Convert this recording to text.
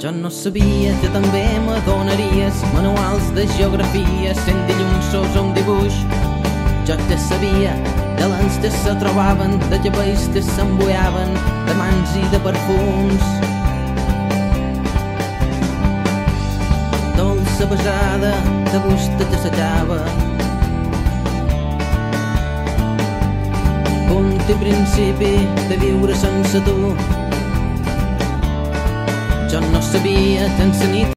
Jo no sabia que també m'adonaries manuals de geografia sent dilluns sos un dibuix. Jo te sabia de lents que se trobaven, de llavells que s'embuiaven, de mans i de perfums. Dolça besada de busta que s'allava, punt i principi de viure sense tu. Jo no sabia que en la nit